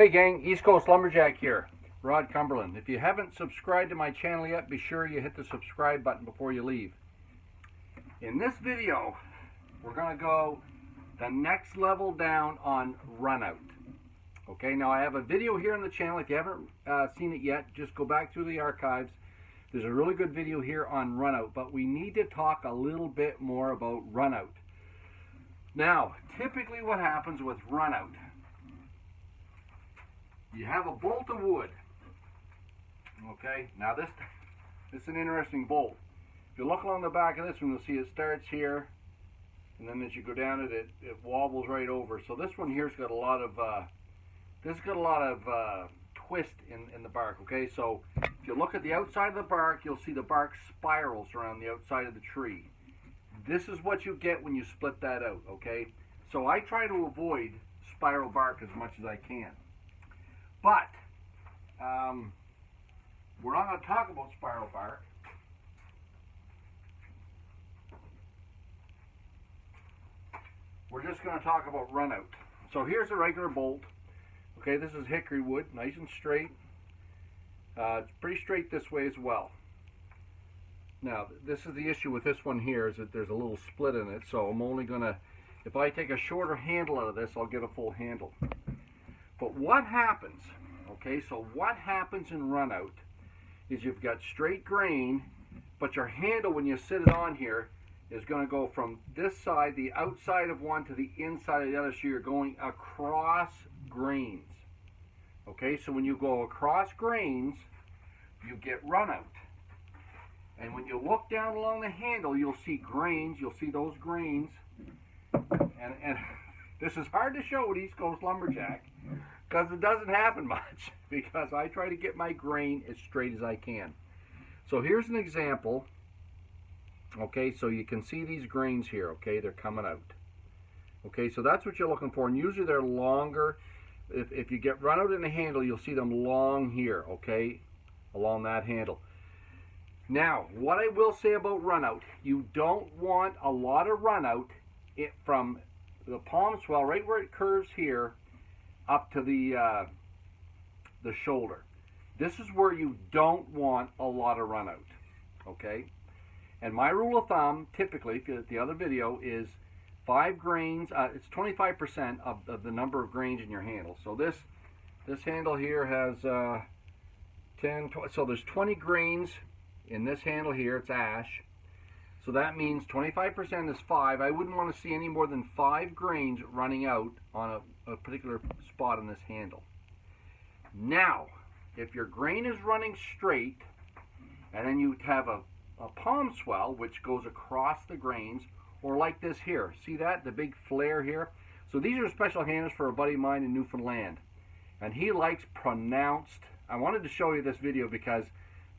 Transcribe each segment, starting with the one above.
Hey gang, East Coast Lumberjack here, Rod Cumberland. If you haven't subscribed to my channel yet, be sure you hit the subscribe button before you leave. In this video, we're going to go the next level down on runout. Okay, now I have a video here on the channel. If you haven't seen it yet, just go back through the archives. There's a really good video here on runout, but we need to talk a little bit more about runout. Now, typically what happens with runout, you have a bolt of wood. Okay, now this is an interesting bolt. If you look along the back of this one, you'll see it starts here, and then as you go down it wobbles right over. So this one here's got a lot of twist in the bark. Okay, so if you look at the outside of the bark, you'll see the bark spirals around the outside of the tree. This is what you get when you split that out. Okay, so I try to avoid spiral bark as much as I can. But we're not going to talk about spiral bark. We're just going to talk about runout. So here's a regular bolt. Okay, this is hickory wood, nice and straight. It's pretty straight this way as well. Now, this is the issue with this one here, is that there's a little split in it. So I'm only going to, if I take a shorter handle out of this, I'll get a full handle. But what happens, okay, so what happens in runout is you've got straight grain, but your handle, when you sit it on here, is going to go from this side, the outside of one, to the inside of the other, so you're going across grains. Okay, so when you go across grains, you get runout. And when you look down along the handle, you'll see grains, you'll see those grains, and this is hard to show with East Coast Lumberjack because it doesn't happen much, because I try to get my grain as straight as I can. So here's an example. Okay, so you can see these grains here. Okay, they're coming out. Okay, so that's what you're looking for, and usually they're longer. If you get runout in the handle, you'll see them long here, okay, along that handle. Now, what I will say about runout, you don't want a lot of runout from the palm swell, right where it curves here, up to the shoulder. This is where you don't want a lot of runout, okay? And my rule of thumb, typically, if you look at the other video, is 5 grains. It's 25% of the number of grains in your handle. So this handle here has 10, 20, so there's 20 grains in this handle here. It's ash. So that means 25% is 5. I wouldn't want to see any more than 5 grains running out on a particular spot on this handle. Now, if your grain is running straight, and then you have a palm swell which goes across the grains, or like this here. See that? The big flare here? So these are special handles for a buddy of mine in Newfoundland. And he likes pronounced. I wanted to show you this video because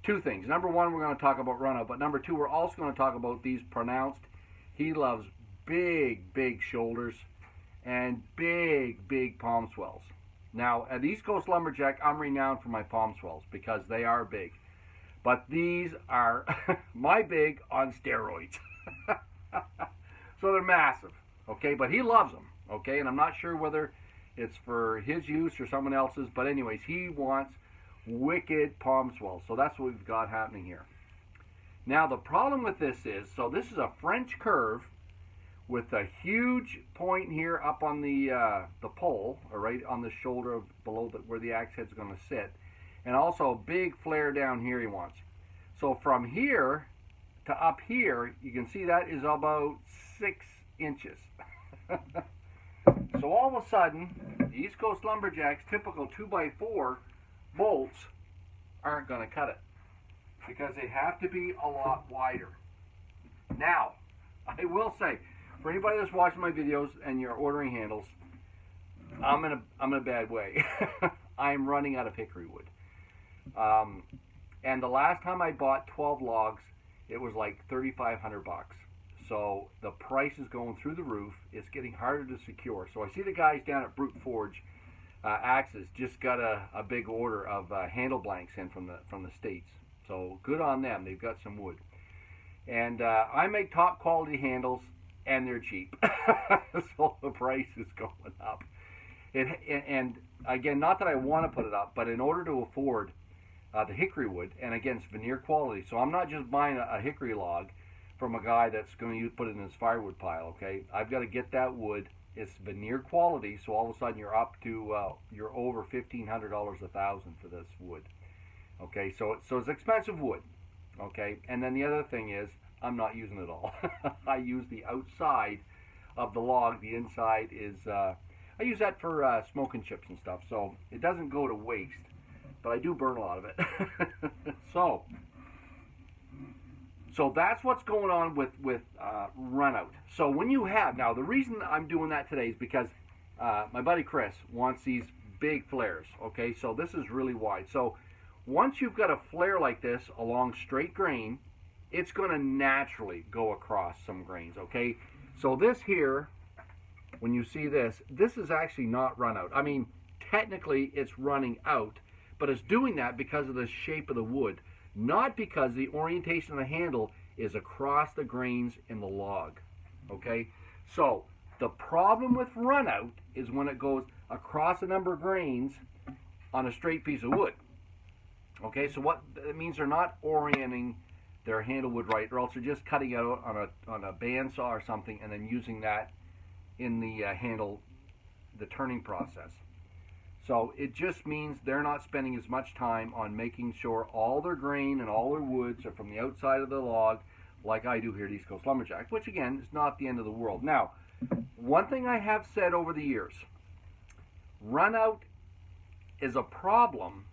two things. Number one, we're going to talk about runout, but number two, we're also going to talk about these pronounced. He loves big, big shoulders and big, big palm swells. Now, at East Coast Lumberjack, I'm renowned for my palm swells because they are big. But these are my big on steroids. So they're massive, okay? But he loves them, okay? And I'm not sure whether it's for his use or someone else's, but anyways, he wants wicked palm swells. So that's what we've got happening here. Now the problem with this is, so this is a French curve with a huge point here up on the pole, or right on the shoulder of below where the axe head's going to sit, and also a big flare down here he wants. So from here to up here, you can see that is about 6 inches. So all of a sudden, the East Coast Lumberjack's typical 2x4 bolts aren't going to cut it, because they have to be a lot wider. Now, I will say, for anybody that's watching my videos and you're ordering handles, I'm in a bad way. I'm running out of hickory wood. And the last time I bought 12 logs, it was like $3,500 bucks. So the price is going through the roof. It's getting harder to secure. So I see the guys down at Brute Forge Axes just got a big order of handle blanks in from the States. So good on them. They've got some wood. And I make top quality handles, and they're cheap. So the price is going up. And again, not that I want to put it up, but in order to afford the hickory wood, and again, it's veneer quality. So I'm not just buying a hickory log from a guy that's going to put it in his firewood pile, okay? I've got to get that wood. It's veneer quality, so all of a sudden you're up to, you're over $1,500, $1,000 for this wood. Okay, so it's expensive wood, okay? And then the other thing is, I'm not using it all. I use the outside of the log. The inside is, I use that for smoking chips and stuff, so it doesn't go to waste. But I do burn a lot of it. So that's what's going on with runout. So when you have, now the reason I'm doing that today is because my buddy Chris wants these big flares, okay? So this is really wide. So once you've got a flare like this along straight grain, it's going to naturally go across some grains, okay? So this here, when you see this, this is actually not run out. I mean, technically it's running out, but it's doing that because of the shape of the wood, not because the orientation of the handle is across the grains in the log, okay? So the problem with run out is when it goes across a number of grains on a straight piece of wood, okay? So what it means, they're not orienting their handle wood right, or else they're just cutting it out on a bandsaw or something and then using that in the handle, the turning process. So it just means they're not spending as much time on making sure all their grain and all their woods are from the outside of the log, like I do here at East Coast Lumberjack, which again is not the end of the world. Now, one thing I have said over the years, run out is a problem,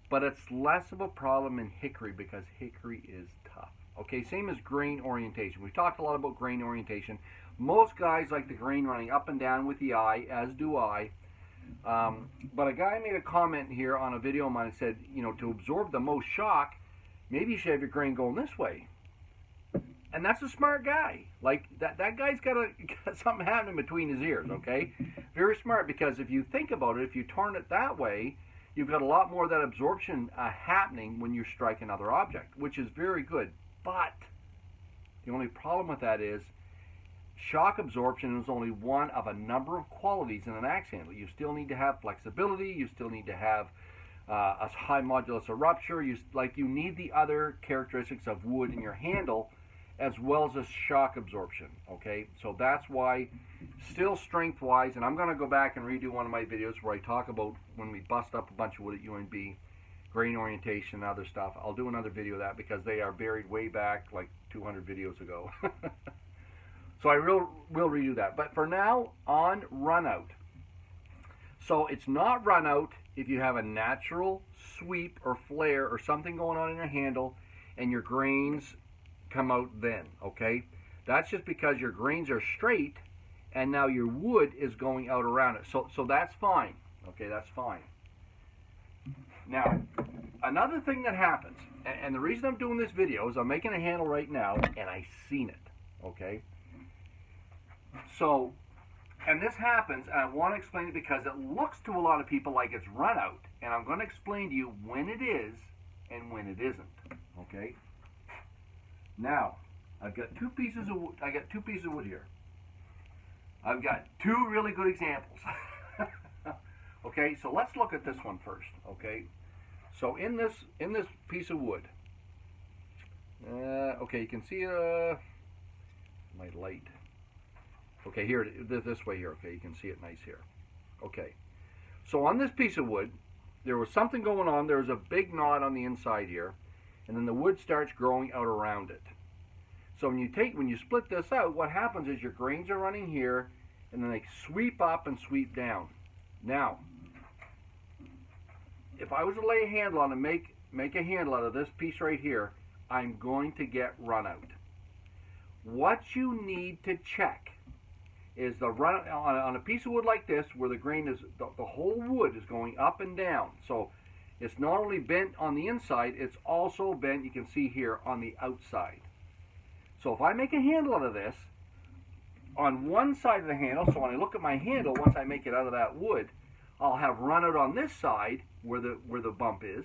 but it's less of a problem in hickory because hickory is tough. Okay, same as grain orientation. We've talked a lot about grain orientation. Most guys like the grain running up and down with the eye, as do I. But a guy made a comment here on a video of mine and said, you know, to absorb the most shock, maybe you should have your grain going this way. And that's a smart guy. Like, that guy's got something happening between his ears, okay? Very smart, because if you think about it, if you turn it that way, you've got a lot more of that absorption happening when you strike another object, which is very good. But the only problem with that is shock absorption is only one of a number of qualities in an axe handle. You still need to have flexibility. You still need to have a high modulus of rupture. You need the other characteristics of wood in your handle as well as a shock absorption, okay? So that's why, still strength-wise, and I'm going to go back and redo one of my videos where I talk about when we bust up a bunch of wood at UNB, grain orientation and other stuff. I'll do another video of that because they are buried way back, like 200 videos ago. So I will redo that. But for now, on run out. So it's not run out if you have a natural sweep or flare or something going on in your handle and your grains come out then, okay? That's just because your grains are straight and now your wood is going out around it. So that's fine, okay? That's fine. Now, another thing that happens, and the reason I'm doing this video is I'm making a handle right now and I seen it, okay? So, and this happens, and I want to explain it because it looks to a lot of people like it's run out, and I'm going to explain to you when it is and when it isn't, okay? Now, I've got two pieces of wood. I got 2 pieces of wood here. I've got 2 really good examples. Okay, so let's look at this one first, okay? So in this piece of wood, okay, you can see my light. Okay, here, this way here, okay, you can see it nice here. Okay, so on this piece of wood, there was something going on. There was a big knot on the inside here, and then the wood starts growing out around it. So when you split this out, what happens is your grains are running here, and then they sweep up and sweep down. Now, if I was to lay a handle on and make a handle out of this piece right here, I'm going to get run out. What you need to check is the run on a piece of wood like this, where the grain is, the whole wood is going up and down. So it's not only bent on the inside, it's also bent, you can see here, on the outside. So if I make a handle out of this, on one side of the handle, so when I look at my handle, once I make it out of that wood, I'll have run out on this side where the bump is,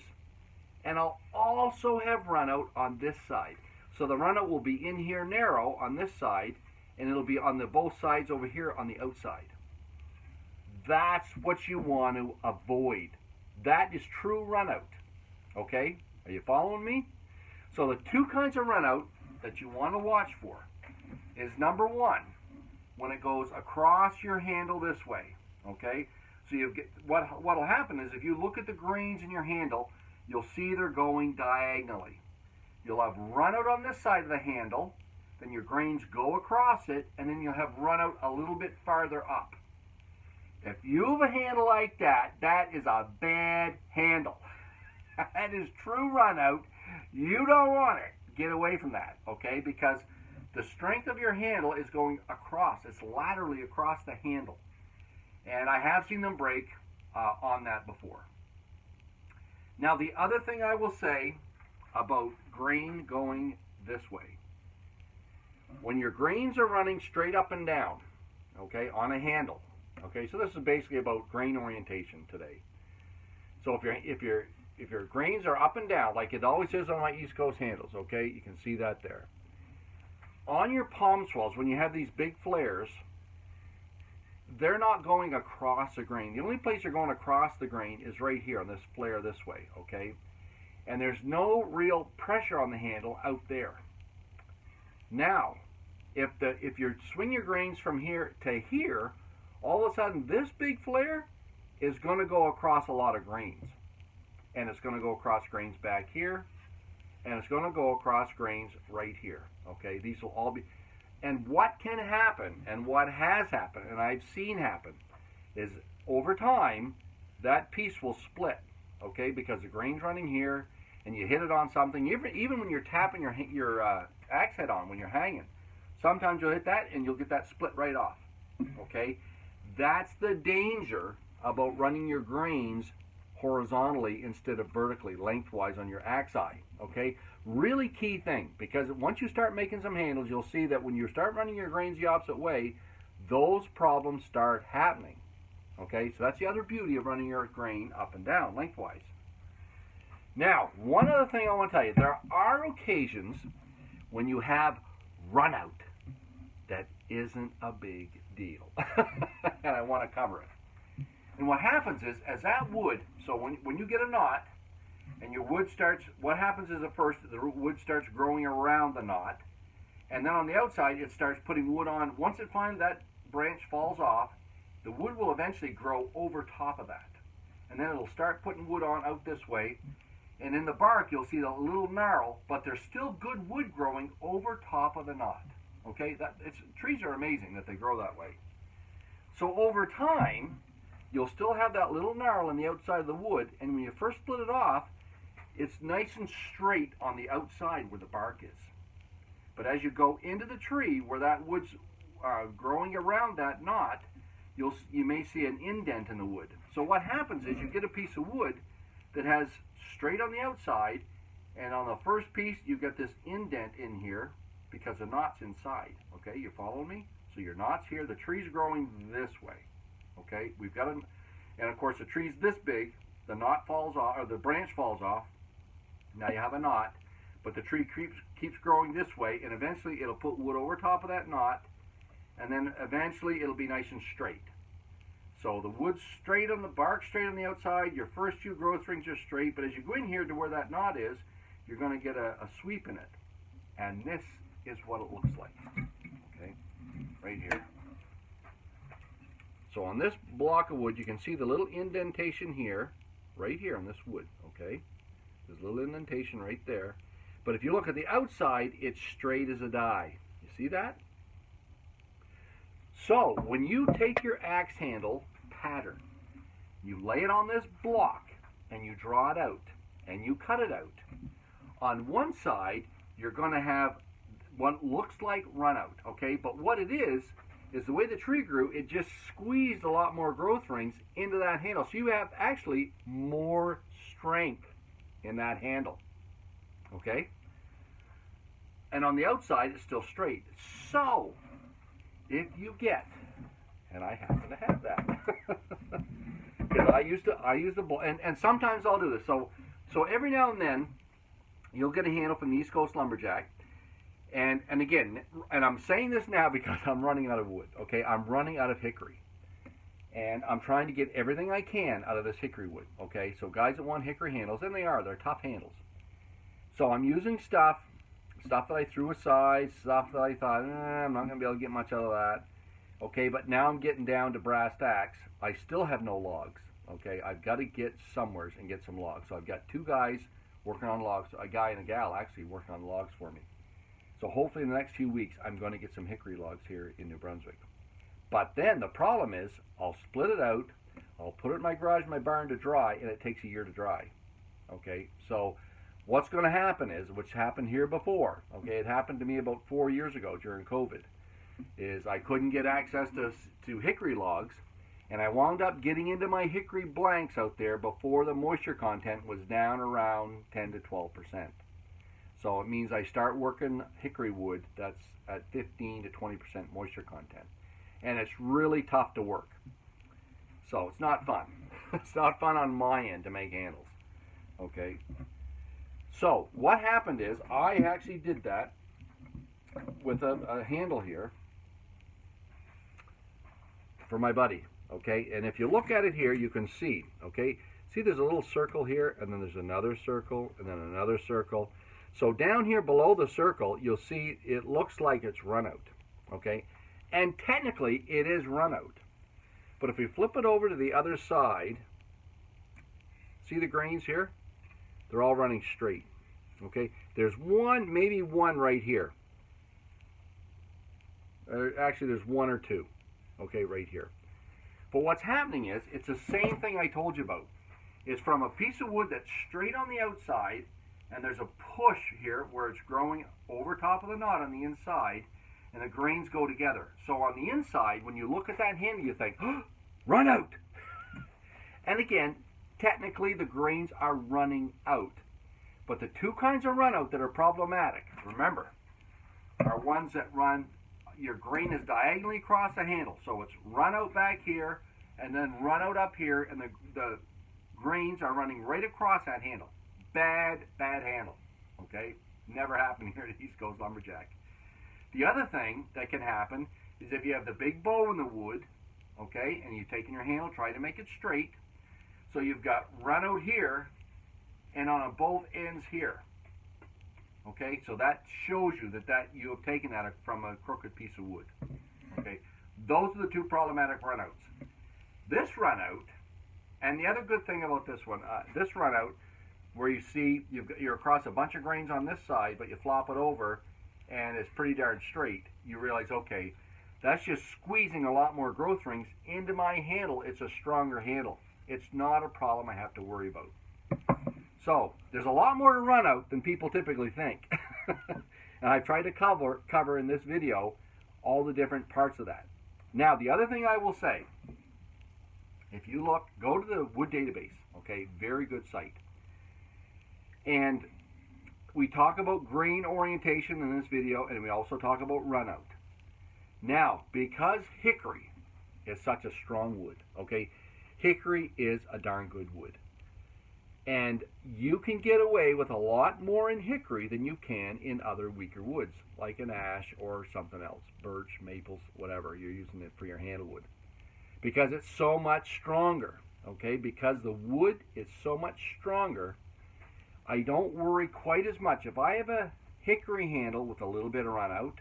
and I'll also have run out on this side. So the run out will be in here narrow on this side, and it'll be on both sides over here on the outside. That's what you want to avoid. That is true runout. Okay? Are you following me? So the two kinds of runout that you want to watch for is number one, when it goes across your handle this way. Okay? So you get what'll happen is if you look at the grains in your handle, you'll see they're going diagonally. You'll have runout on this side of the handle, then your grains go across it, and then you'll have runout a little bit farther up. If you have a handle like that, that is a bad handle. That is true runout. You don't want it. Get away from that, okay? Because the strength of your handle is going across. It's laterally across the handle. And I have seen them break on that before. Now, the other thing I will say about grain going this way. When your grains are running straight up and down, okay, on a handle, okay, so this is basically about grain orientation today. So if your grains are up and down, like it always is on my East Coast handles, okay, you can see that there. On your palm swells, when you have these big flares, they're not going across the grain. The only place you're going across the grain is right here on this flare this way, okay? And there's no real pressure on the handle out there. Now, if you swing your grains from here to here, all of a sudden this big flare is going to go across a lot of grains. And it's going to go across grains back here, and it's going to go across grains right here. Okay, these will all be. And what can happen, and what has happened, and I've seen happen, is over time, that piece will split, okay, because the grain's running here, and you hit it on something, even when you're tapping your axe head on, when you're hanging, sometimes you'll hit that, and you'll get that split right off, okay? That's the danger about running your grains horizontally instead of vertically, lengthwise on your axe eye, okay? Really key thing, because once you start making some handles, you'll see that when you start running your grains the opposite way, those problems start happening, okay? So that's the other beauty of running your grain up and down, lengthwise. Now, one other thing I want to tell you, there are occasions when you have runout that isn't a big deal, and I want to cover it. And what happens is, as that wood, so when you get a knot, and your wood starts, what happens is at first, the wood starts growing around the knot, and then on the outside, it starts putting wood on. Once it finds that branch falls off, the wood will eventually grow over top of that. And then it'll start putting wood on out this way, and in the bark, you'll see the little gnarl, but there's still good wood growing over top of the knot. Okay, trees are amazing that they grow that way. So over time, you'll still have that little gnarl on the outside of the wood, and when you first split it off, it's nice and straight on the outside where the bark is. But as you go into the tree where that wood's growing around that knot, you may see an indent in the wood. So what happens is you get a piece of wood that has straight on the outside, and on the first piece you get this indent in here because the knot's inside. Okay, you follow me? So your knot's here, the tree's growing this way. Okay, we've got and of course the tree's this big, the knot falls off, or the branch falls off. Now you have a knot, but the tree keeps growing this way, and eventually it'll put wood over top of that knot, and then eventually it'll be nice and straight. So the wood's straight on the bark, straight on the outside, your first few growth rings are straight, but as you go in here to where that knot is, you're going to get a sweep in it. And this is what it looks like, okay, right here. So on this block of wood, you can see the little indentation here, right here on this wood, okay? There's a little indentation right there. But if you look at the outside, it's straight as a die. You see that? So when you take your axe handle pattern, you lay it on this block, and you draw it out, and you cut it out. On one side, you're going to have what looks like runout, okay? But what it is the way the tree grew, it just squeezed a lot more growth rings into that handle. So you have actually more strength in that handle, okay? And on the outside, it's still straight. So, if you get, and I happen to have that, because I use the and sometimes I'll do this. So every now and then, you'll get a handle from the East Coast Lumberjack, and again, and I'm saying this now because I'm running out of wood, okay? I'm running out of hickory. And I'm trying to get everything I can out of this hickory wood, okay? So guys that want hickory handles, and they're tough handles. So I'm using stuff that I threw aside, stuff that I thought, I'm not going to be able to get much out of that. Okay, but now I'm getting down to brass tacks. I still have no logs, okay? I've got to get somewheres and get some logs. So I've got two guys working on logs, a guy and a gal actually working on logs for me. So hopefully in the next few weeks, I'm going to get some hickory logs here in New Brunswick. But then the problem is, I'll split it out, I'll put it in my garage, my barn to dry, and it takes a year to dry. Okay, so what's going to happen is, which happened here before, okay, it happened to me about 4 years ago during COVID, is I couldn't get access to hickory logs, and I wound up getting into my hickory blanks out there before the moisture content was down around 10 to 12%. So it means I start working hickory wood that's at 15 to 20% moisture content. And it's really tough to work. So it's not fun. It's not fun on my end to make handles. Okay. So what happened is I actually did that with a handle here for my buddy. Okay. And if you look at it here, you can see. Okay. See, there's a little circle here, and then there's another circle, and then another circle. So down here below the circle, you'll see it looks like it's run out. Okay. And technically, it is run out. But if we flip it over to the other side, see the grains here? They're all running straight. Okay? There's one, maybe one right here. Actually, there's one or two. Okay, right here. But what's happening is, it's the same thing I told you about. It's from a piece of wood that's straight on the outside, and there's a push here where it's growing over top of the knot on the inside, and the grains go together. So on the inside, when you look at that handle, you think, oh, run out. And again, technically the grains are running out. But the two kinds of run out that are problematic, remember, are ones that run, your grain is diagonally across the handle. So it's run out back here, and then run out up here, and the grains are running right across that handle. Bad handle. Okay? Never happened here at East Coast Lumberjack. The other thing that can happen is if you have the big bow in the wood, okay, and you're taking your handle, try to make it straight. So you've got run out here and on both ends here. Okay, so that shows you that you have taken that from a crooked piece of wood. Okay, those are the two problematic runouts. This runout, and the other good thing about this one, this runout, where you see you're across a bunch of grains on this side, but you flop it over, and it's pretty darn straight, you realize, okay, that's just squeezing a lot more growth rings into my handle. It's a stronger handle. It's not a problem I have to worry about. So, there's a lot more to run out than people typically think. And I've tried to cover in this video all the different parts of that. Now, the other thing I will say, if you look, go to the wood database, okay, very good site. And we talk about grain orientation in this video, and we also talk about runout. Now, because hickory is such a strong wood, okay, hickory is a darn good wood. And you can get away with a lot more in hickory than you can in other weaker woods, like an ash or something else, birch, maples, whatever, you're using it for your handle wood. Because it's so much stronger, okay, because the wood is so much stronger, I don't worry quite as much. If I have a hickory handle with a little bit of run out,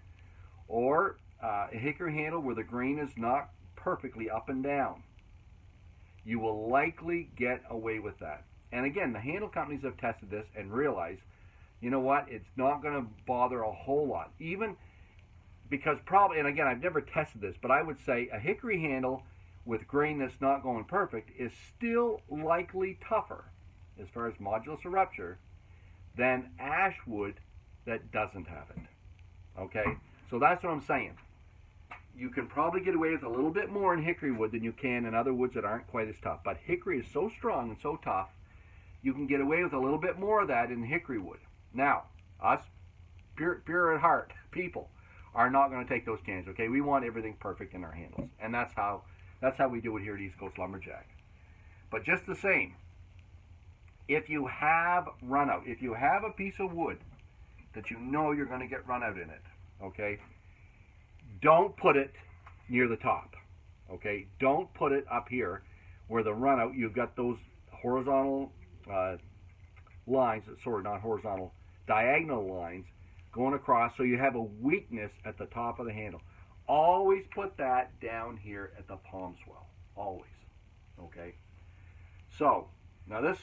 or a hickory handle where the grain is not perfectly up and down, you will likely get away with that. And again, the handle companies have tested this and realized, you know what, it's not going to bother a whole lot. Even because probably, and again, I've never tested this, but I would say a hickory handle with grain that's not going perfect is still likely tougher as far as modulus of rupture than ash wood that doesn't have it. Okay, so that's what I'm saying. You can probably get away with a little bit more in hickory wood than you can in other woods that aren't quite as tough. But hickory is so strong and so tough, you can get away with a little bit more of that in hickory wood. Now, us pure at heart people are not going to take those chances. Okay, we want everything perfect in our handles, and that's how we do it here at East Coast Lumberjack. But just the same, if you have run out, if you have a piece of wood that you know you're going to get run out in it, okay, don't put it near the top. Okay, don't put it up here where the runout, you've got those horizontal lines, sorry, not horizontal, diagonal lines going across, so you have a weakness at the top of the handle. Always put that down here at the palm swell, always. Okay, so now this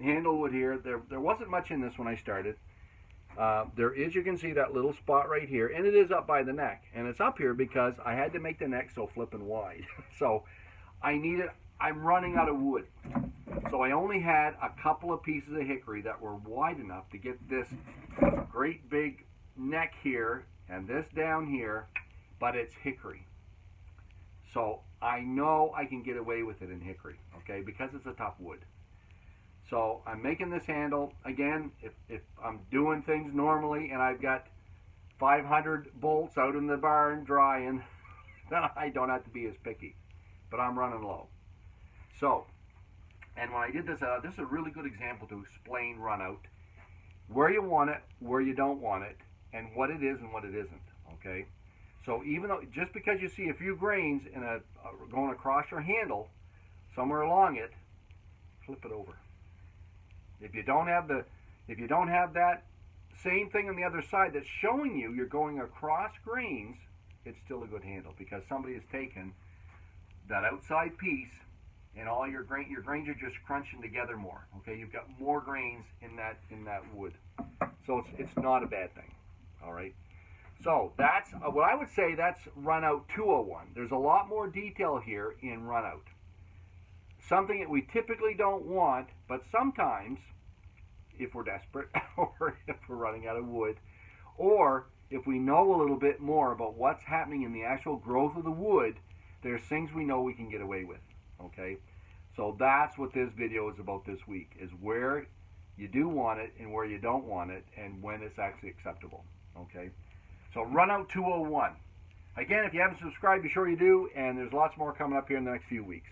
handle wood here, there wasn't much in this when I started. There is, you can see that little spot right here, and it is up by the neck, and it's up here because I had to make the neck so flippin' wide. So I'm running out of wood, so I only had a couple of pieces of hickory that were wide enough to get this great big neck here and this down here, but it's hickory, so I know I can get away with it in hickory, okay, because it's a tough wood. So I'm making this handle. Again, if I'm doing things normally and I've got 500 bolts out in the barn drying, then I don't have to be as picky. But I'm running low. So, and when I did this, this is a really good example to explain runout. Where you want it, where you don't want it, and what it is and what it isn't, okay? So even though, just because you see a few grains in going across your handle, somewhere along it, flip it over. If you don't have that same thing on the other side that's showing you you're going across grains, it's still a good handle because somebody has taken that outside piece and all your grains are just crunching together more. Okay, you've got more grains in that wood, so it's not a bad thing. All right, so that's what I would say. That's Runout 201. There's a lot more detail here in Runout. Something that we typically don't want, but sometimes, if we're desperate, or if we're running out of wood, or if we know a little bit more about what's happening in the actual growth of the wood, there's things we know we can get away with, okay? So that's what this video is about this week, is where you do want it and where you don't want it, and when it's actually acceptable, okay? So Runout 201. Again, if you haven't subscribed, be sure you do, and there's lots more coming up here in the next few weeks.